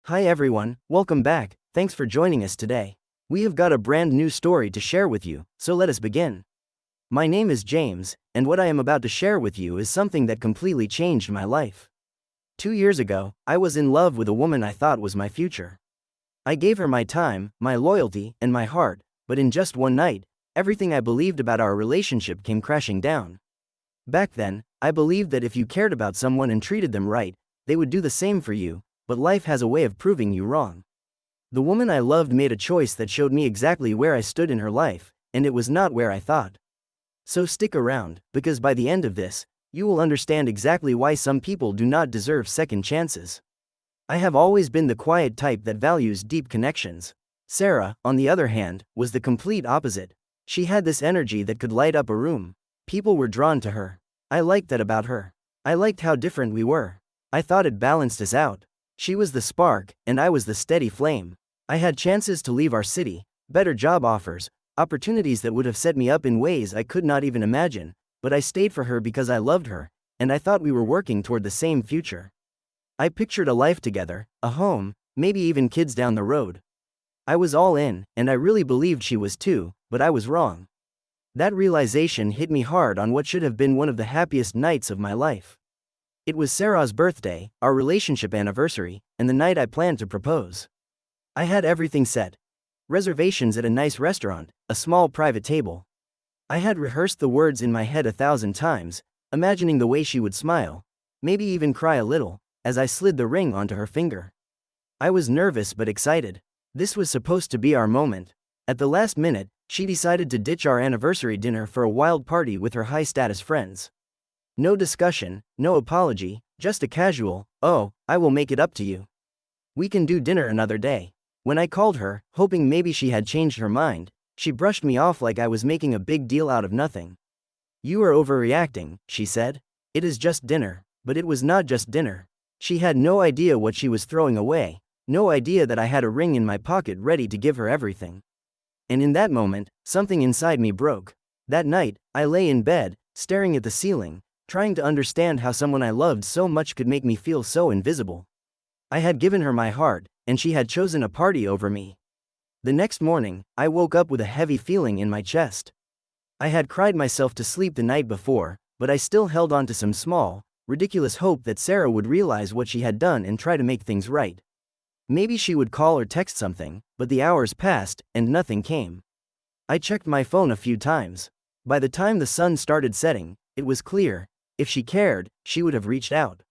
Hi everyone, welcome back, thanks for joining us today. We have got a brand new story to share with you, so let us begin. My name is James, and what I am about to share with you is something that completely changed my life. 2 years ago, I was in love with a woman I thought was my future. I gave her my time, my loyalty, and my heart, but in just one night, everything I believed about our relationship came crashing down. Back then, I believed that if you cared about someone and treated them right, they would do the same for you, but life has a way of proving you wrong. The woman I loved made a choice that showed me exactly where I stood in her life, and it was not where I thought. So stick around, because by the end of this, you will understand exactly why some people do not deserve second chances. I have always been the quiet type that values deep connections. Sarah, on the other hand, was the complete opposite. She had this energy that could light up a room. People were drawn to her. I liked that about her. I liked how different we were. I thought it balanced us out. She was the spark, and I was the steady flame. I had chances to leave our city, better job offers, opportunities that would have set me up in ways I could not even imagine, but I stayed for her because I loved her, and I thought we were working toward the same future. I pictured a life together, a home, maybe even kids down the road. I was all in, and I really believed she was too, but I was wrong. That realization hit me hard on what should have been one of the happiest nights of my life. It was Sarah's birthday, our relationship anniversary, and the night I planned to propose. I had everything set. Reservations at a nice restaurant, a small private table. I had rehearsed the words in my head 1,000 times, imagining the way she would smile, maybe even cry a little, as I slid the ring onto her finger. I was nervous but excited. This was supposed to be our moment. At the last minute, she decided to ditch our anniversary dinner for a wild party with her high-status friends. No discussion, no apology, just a casual, "Oh, I will make it up to you. We can do dinner another day." When I called her, hoping maybe she had changed her mind, she brushed me off like I was making a big deal out of nothing. "You are overreacting," she said. "It is just dinner." But it was not just dinner. She had no idea what she was throwing away, no idea that I had a ring in my pocket ready to give her everything. And in that moment, something inside me broke. That night, I lay in bed, staring at the ceiling, trying to understand how someone I loved so much could make me feel so invisible. I had given her my heart, and she had chosen a party over me. The next morning, I woke up with a heavy feeling in my chest. I had cried myself to sleep the night before, but I still held on to some small, ridiculous hope that Sarah would realize what she had done and try to make things right. Maybe she would call or text something, but the hours passed, and nothing came. I checked my phone a few times. By the time the sun started setting, it was clear. If she cared, she would have reached out.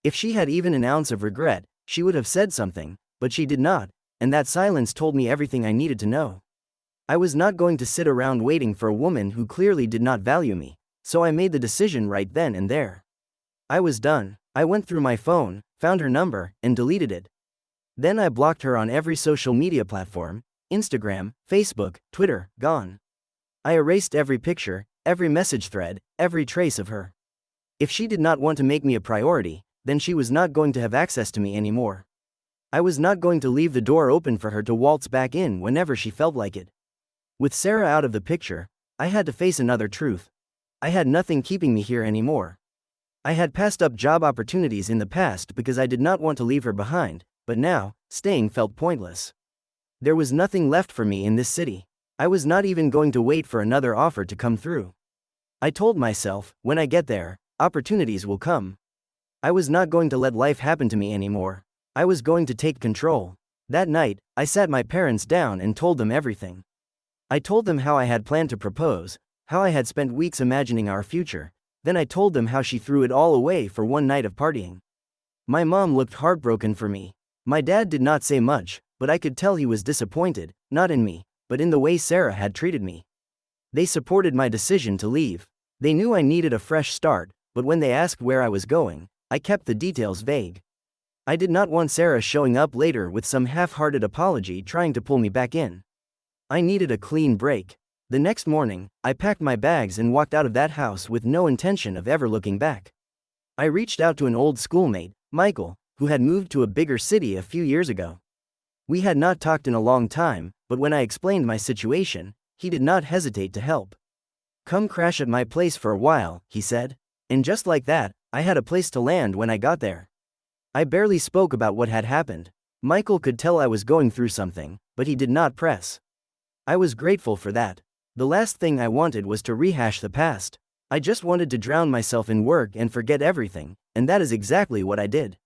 If she had even an ounce of regret, she would have said something, but she did not, and that silence told me everything I needed to know. I was not going to sit around waiting for a woman who clearly did not value me, so I made the decision right then and there. I was done. I went through my phone, found her number, and deleted it. Then I blocked her on every social media platform: Instagram, Facebook, Twitter, gone. I erased every picture, every message thread, every trace of her. If she did not want to make me a priority, then she was not going to have access to me anymore. I was not going to leave the door open for her to waltz back in whenever she felt like it. With Sarah out of the picture, I had to face another truth. I had nothing keeping me here anymore. I had passed up job opportunities in the past because I did not want to leave her behind, but now, staying felt pointless. There was nothing left for me in this city. I was not even going to wait for another offer to come through. I told myself, when I get there, opportunities will come. I was not going to let life happen to me anymore. I was going to take control. That night, I sat my parents down and told them everything. I told them how I had planned to propose, how I had spent weeks imagining our future, then I told them how she threw it all away for one night of partying. My mom looked heartbroken for me. My dad did not say much, but I could tell he was disappointed, not in me, but in the way Sarah had treated me. They supported my decision to leave. They knew I needed a fresh start, but when they asked where I was going, I kept the details vague. I did not want Sarah showing up later with some half-hearted apology trying to pull me back in. I needed a clean break. The next morning, I packed my bags and walked out of that house with no intention of ever looking back. I reached out to an old schoolmate, Michael, who had moved to a bigger city a few years ago. We had not talked in a long time, but when I explained my situation, he did not hesitate to help. "Come crash at my place for a while," he said. And just like that, I had a place to land when I got there. I barely spoke about what had happened. Michael could tell I was going through something, but he did not press. I was grateful for that. The last thing I wanted was to rehash the past. I just wanted to drown myself in work and forget everything, and that is exactly what I did.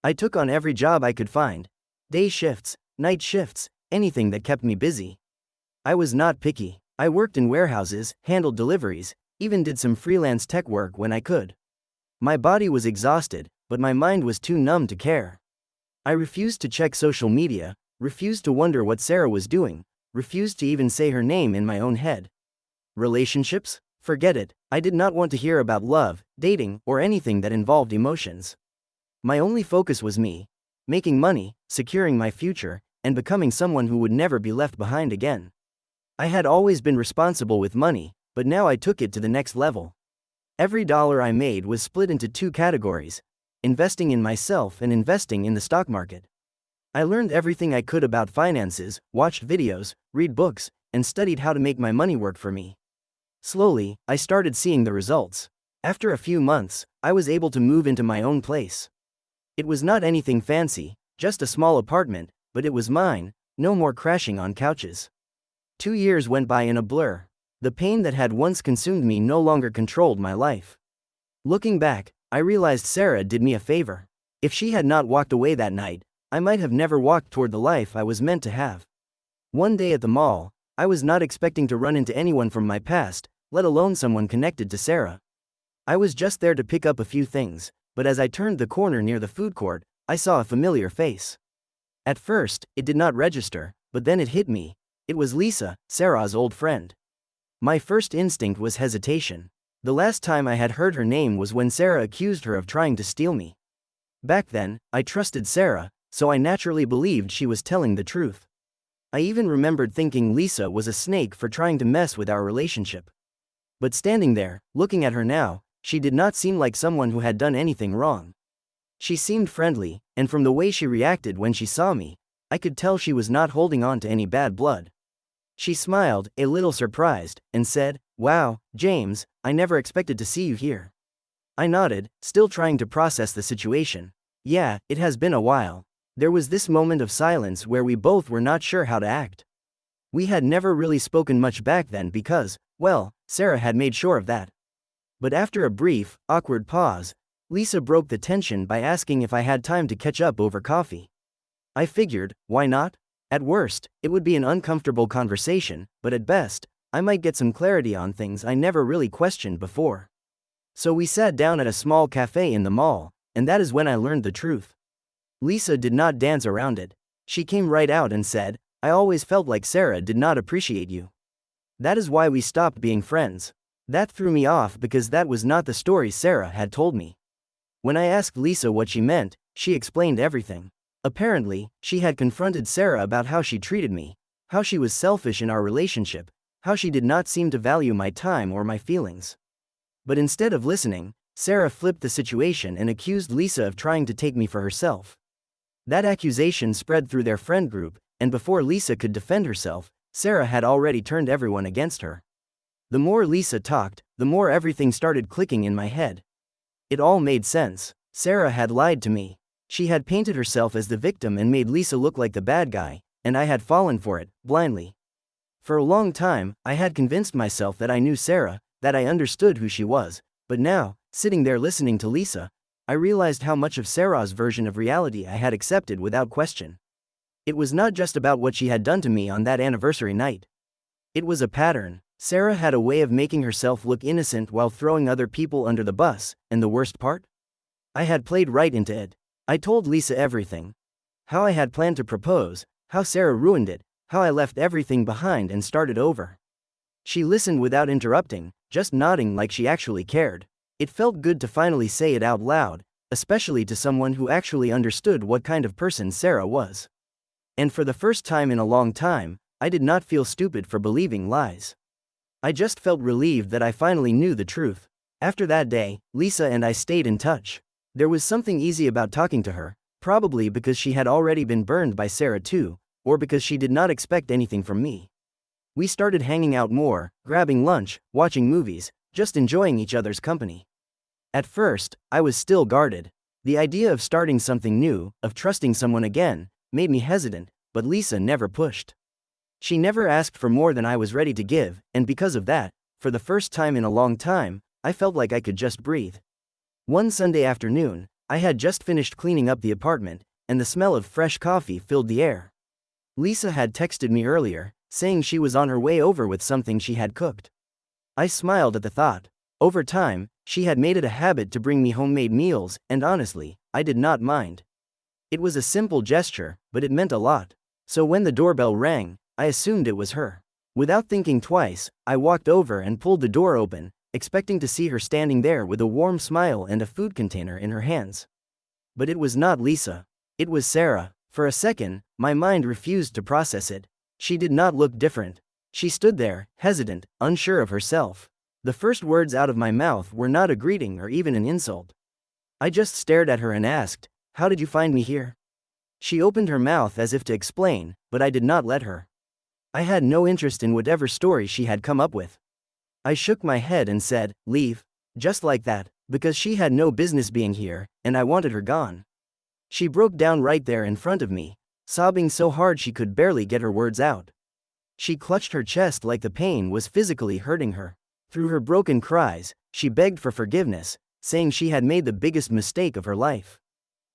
I took on every job I could find. Day shifts, night shifts, anything that kept me busy. I was not picky. I worked in warehouses, handled deliveries, even did some freelance tech work when I could. My body was exhausted, but my mind was too numb to care. I refused to check social media, refused to wonder what Sarah was doing, refused to even say her name in my own head. Relationships? Forget it. I did not want to hear about love, dating, or anything that involved emotions. My only focus was me, making money, securing my future, and becoming someone who would never be left behind again. I had always been responsible with money, but now I took it to the next level. Every dollar I made was split into two categories: investing in myself and investing in the stock market. I learned everything I could about finances, watched videos, read books, and studied how to make my money work for me. Slowly, I started seeing the results. After a few months, I was able to move into my own place. It was not anything fancy, just a small apartment, but it was mine, no more crashing on couches. 2 years went by in a blur. The pain that had once consumed me no longer controlled my life. Looking back, I realized Sarah did me a favor. If she had not walked away that night, I might have never walked toward the life I was meant to have. One day at the mall, I was not expecting to run into anyone from my past, let alone someone connected to Sarah. I was just there to pick up a few things, but as I turned the corner near the food court, I saw a familiar face. At first, it did not register, but then it hit me. It was Lisa, Sarah's old friend. My first instinct was hesitation. The last time I had heard her name was when Sarah accused her of trying to steal me. Back then, I trusted Sarah, so I naturally believed she was telling the truth. I even remembered thinking Lisa was a snake for trying to mess with our relationship. But standing there, looking at her now, she did not seem like someone who had done anything wrong. She seemed friendly, and from the way she reacted when she saw me, I could tell she was not holding on to any bad blood. She smiled, a little surprised, and said, "Wow, James, I never expected to see you here." I nodded, still trying to process the situation. "Yeah, it has been a while." There was this moment of silence where we both were not sure how to act. We had never really spoken much back then because, well, Sarah had made sure of that. But after a brief, awkward pause, Lisa broke the tension by asking if I had time to catch up over coffee. I figured, why not? At worst, it would be an uncomfortable conversation, but at best, I might get some clarity on things I never really questioned before. So we sat down at a small cafe in the mall, and that is when I learned the truth. Lisa did not dance around it. She came right out and said, "I always felt like Sarah did not appreciate you. That is why we stopped being friends." That threw me off because that was not the story Sarah had told me. When I asked Lisa what she meant, she explained everything. Apparently, she had confronted Sarah about how she treated me, how she was selfish in our relationship, how she did not seem to value my time or my feelings. But instead of listening, Sarah flipped the situation and accused Lisa of trying to take me for herself. That accusation spread through their friend group, and before Lisa could defend herself, Sarah had already turned everyone against her. The more Lisa talked, the more everything started clicking in my head. It all made sense. Sarah had lied to me. She had painted herself as the victim and made Lisa look like the bad guy, and I had fallen for it, blindly. For a long time, I had convinced myself that I knew Sarah, that I understood who she was, but now, sitting there listening to Lisa, I realized how much of Sarah's version of reality I had accepted without question. It was not just about what she had done to me on that anniversary night. It was a pattern. Sarah had a way of making herself look innocent while throwing other people under the bus, and the worst part? I had played right into it. I told Lisa everything. How I had planned to propose, how Sarah ruined it, how I left everything behind and started over. She listened without interrupting, just nodding like she actually cared. It felt good to finally say it out loud, especially to someone who actually understood what kind of person Sarah was. And for the first time in a long time, I did not feel stupid for believing lies. I just felt relieved that I finally knew the truth. After that day, Lisa and I stayed in touch. There was something easy about talking to her, probably because she had already been burned by Sarah too, or because she did not expect anything from me. We started hanging out more, grabbing lunch, watching movies, just enjoying each other's company. At first, I was still guarded. The idea of starting something new, of trusting someone again, made me hesitant, but Lisa never pushed. She never asked for more than I was ready to give, and because of that, for the first time in a long time, I felt like I could just breathe. One Sunday afternoon, I had just finished cleaning up the apartment, and the smell of fresh coffee filled the air. Lisa had texted me earlier, saying she was on her way over with something she had cooked. I smiled at the thought. Over time, she had made it a habit to bring me homemade meals, and honestly, I did not mind. It was a simple gesture, but it meant a lot. So when the doorbell rang, I assumed it was her. Without thinking twice, I walked over and pulled the door open, expecting to see her standing there with a warm smile and a food container in her hands. But it was not Lisa. It was Sarah. For a second, my mind refused to process it. She did not look different. She stood there, hesitant, unsure of herself. The first words out of my mouth were not a greeting or even an insult. I just stared at her and asked, "How did you find me here?" She opened her mouth as if to explain, but I did not let her. I had no interest in whatever story she had come up with. I shook my head and said, "Leave." Just like that, because she had no business being here, and I wanted her gone. She broke down right there in front of me, sobbing so hard she could barely get her words out. She clutched her chest like the pain was physically hurting her. Through her broken cries, she begged for forgiveness, saying she had made the biggest mistake of her life.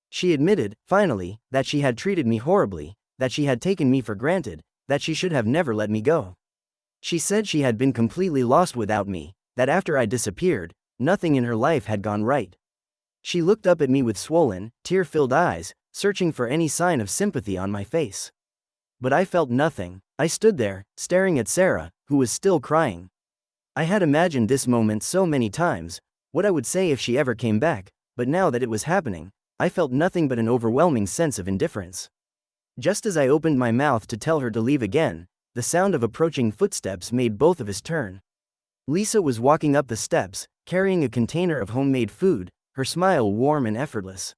She admitted, finally, that she had treated me horribly, that she had taken me for granted, that she should have never let me go. She said she had been completely lost without me, that after I disappeared, nothing in her life had gone right. She looked up at me with swollen, tear-filled eyes, searching for any sign of sympathy on my face. But I felt nothing. I stood there, staring at Sarah, who was still crying. I had imagined this moment so many times, what I would say if she ever came back, but now that it was happening, I felt nothing but an overwhelming sense of indifference. Just as I opened my mouth to tell her to leave again, the sound of approaching footsteps made both of us turn. Lisa was walking up the steps, carrying a container of homemade food, her smile warm and effortless.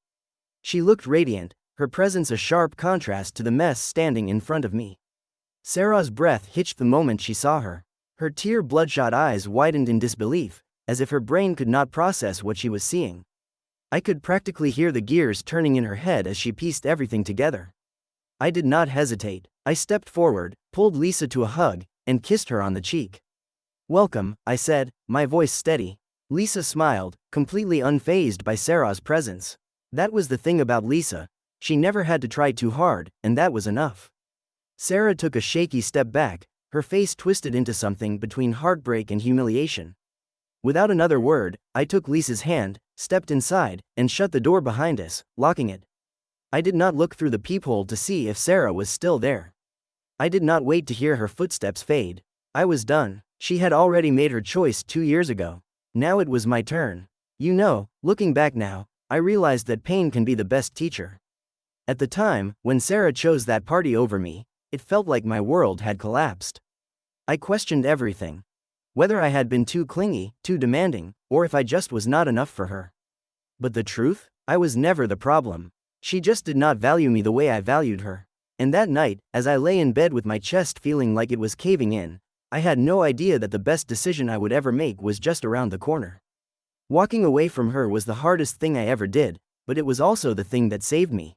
She looked radiant, her presence a sharp contrast to the mess standing in front of me. Sarah's breath hitched the moment she saw her. Her tear-bloodshot eyes widened in disbelief, as if her brain could not process what she was seeing. I could practically hear the gears turning in her head as she pieced everything together. I did not hesitate. I stepped forward, pulled Lisa to a hug, and kissed her on the cheek. "Welcome," I said, my voice steady. Lisa smiled, completely unfazed by Sarah's presence. That was the thing about Lisa. She never had to try too hard, and that was enough. Sarah took a shaky step back, her face twisted into something between heartbreak and humiliation. Without another word, I took Lisa's hand, stepped inside, and shut the door behind us, locking it. I did not look through the peephole to see if Sarah was still there. I did not wait to hear her footsteps fade. I was done. She had already made her choice 2 years ago. Now it was my turn. You know, looking back now, I realized that pain can be the best teacher. At the time, when Sarah chose that party over me, it felt like my world had collapsed. I questioned everything. Whether I had been too clingy, too demanding, or if I just was not enough for her. But the truth? I was never the problem. She just did not value me the way I valued her. And that night, as I lay in bed with my chest feeling like it was caving in, I had no idea that the best decision I would ever make was just around the corner. Walking away from her was the hardest thing I ever did, but it was also the thing that saved me.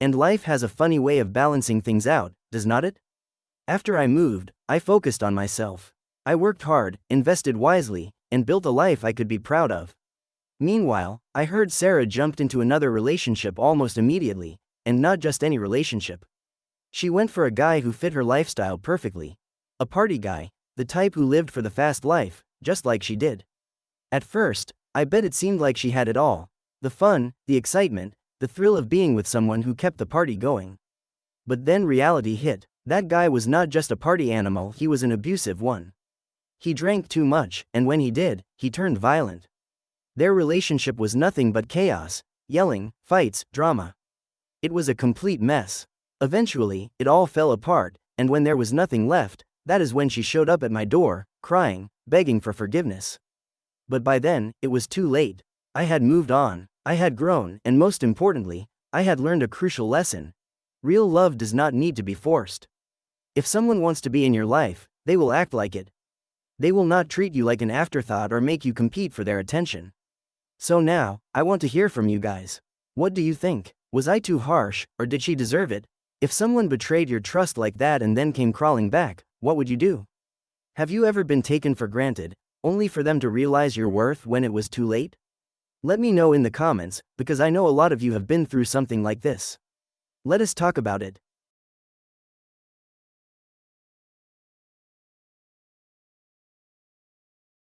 And life has a funny way of balancing things out, does not it? After I moved, I focused on myself. I worked hard, invested wisely, and built a life I could be proud of. Meanwhile, I heard Sarah jumped into another relationship almost immediately, and not just any relationship. She went for a guy who fit her lifestyle perfectly. A party guy, the type who lived for the fast life, just like she did. At first, I bet it seemed like she had it all. The fun, the excitement, the thrill of being with someone who kept the party going. But then reality hit. That guy was not just a party animal, he was an abusive one. He drank too much, and when he did, he turned violent. Their relationship was nothing but chaos, yelling, fights, drama. It was a complete mess. Eventually, it all fell apart, and when there was nothing left, that is when she showed up at my door, crying, begging for forgiveness. But by then, it was too late. I had moved on, I had grown, and most importantly, I had learned a crucial lesson. Real love does not need to be forced. If someone wants to be in your life, they will act like it. They will not treat you like an afterthought or make you compete for their attention. So now, I want to hear from you guys. What do you think? Was I too harsh, or did she deserve it? If someone betrayed your trust like that and then came crawling back, what would you do? Have you ever been taken for granted, only for them to realize your worth when it was too late? Let me know in the comments, because I know a lot of you have been through something like this. Let us talk about it.